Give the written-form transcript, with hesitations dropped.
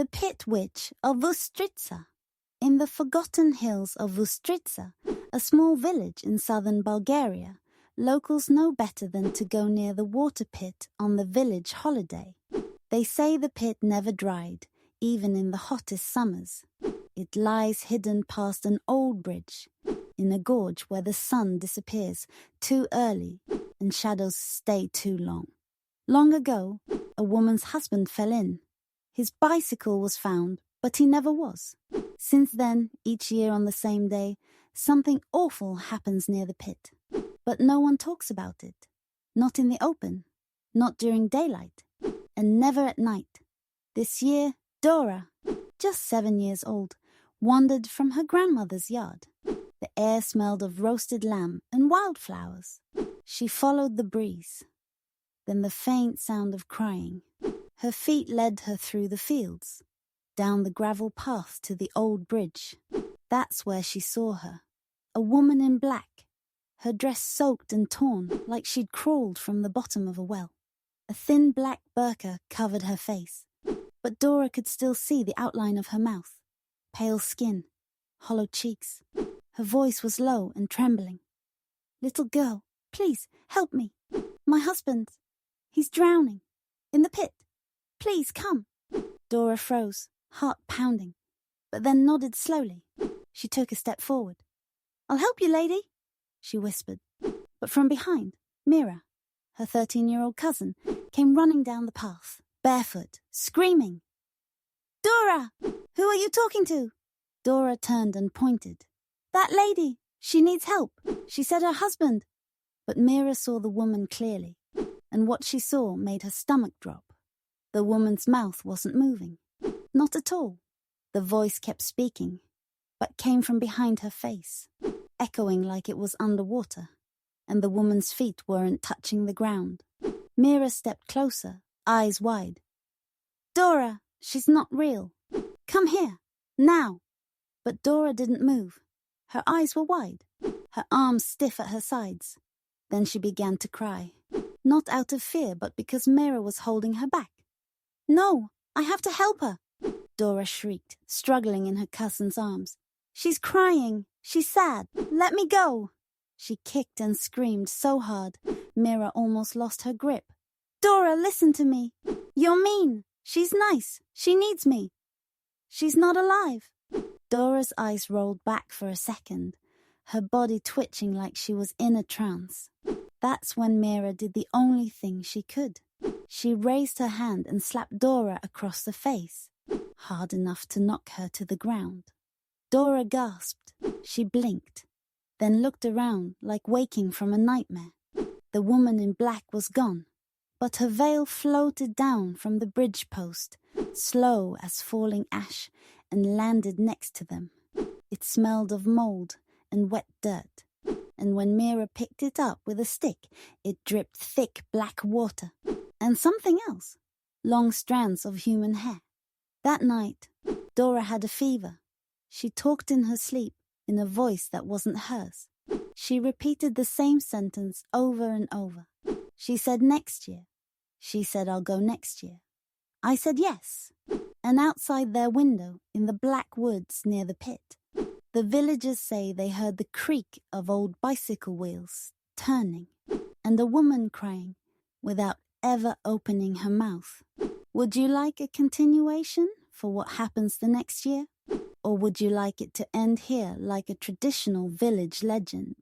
The Pit Witch of Ustritsa. In the forgotten hills of Ustritsa, a small village in southern Bulgaria, locals know better than to go near the water pit on the village holiday. They say the pit never dried, even in the hottest summers. It lies hidden past an old bridge, in a gorge where the sun disappears too early and shadows stay too long. Long ago, a woman's husband fell in. His bicycle was found, but he never was. Since then, each year on the same day, something awful happens near the pit. But no one talks about it. Not in the open, not during daylight, and never at night. This year, Dora, just 7 years old, wandered from her grandmother's yard. The air smelled of roasted lamb and wildflowers. She followed the breeze. Then the faint sound of crying. Her feet led her through the fields, down the gravel path to the old bridge. That's where she saw her, a woman in black, her dress soaked and torn like she'd crawled from the bottom of a well. A thin black burqa covered her face, but Dora could still see the outline of her mouth, pale skin, hollow cheeks. Her voice was low and trembling. "Little girl, please help me. My husband, he's drowning. In the pit. Please come." Dora froze, heart pounding, but then nodded slowly. She took a step forward. "I'll help you, lady," she whispered. But from behind, Mira, her 13-year-old cousin, came running down the path, barefoot, screaming. "Dora! Who are you talking to?" Dora turned and pointed. "That lady! She needs help. She said her husband." But Mira saw the woman clearly, and what she saw made her stomach drop. The woman's mouth wasn't moving. Not at all. The voice kept speaking, but came from behind her face, echoing like it was underwater, and the woman's feet weren't touching the ground. Mira stepped closer, eyes wide. "Dora, she's not real. Come here, now." But Dora didn't move. Her eyes were wide, her arms stiff at her sides. Then she began to cry, not out of fear, but because Mira was holding her back. "No, I have to help her," Dora shrieked, struggling in her cousin's arms. "She's crying. She's sad. Let me go." She kicked and screamed so hard, Mira almost lost her grip. "Dora, listen to me. You're mean. She's nice. She needs me. She's not alive." Dora's eyes rolled back for a second, her body twitching like she was in a trance. That's when Mira did the only thing she could. She raised her hand and slapped Dora across the face, hard enough to knock her to the ground. Dora gasped. She blinked, then looked around like waking from a nightmare. The woman in black was gone, but her veil floated down from the bridge post, slow as falling ash, and landed next to them. It smelled of mold and wet dirt, and when Mira picked it up with a stick, it dripped thick black water. And something else, long strands of human hair. That night, Dora had a fever. She talked in her sleep, in a voice that wasn't hers. She repeated the same sentence over and over. She said next year. She said I'll go next year. I said yes. And outside their window, in the black woods near the pit, the villagers say they heard the creak of old bicycle wheels turning, and a woman crying, without ever opening her mouth. Would you like a continuation for what happens the next year? Or would you like it to end here like a traditional village legend?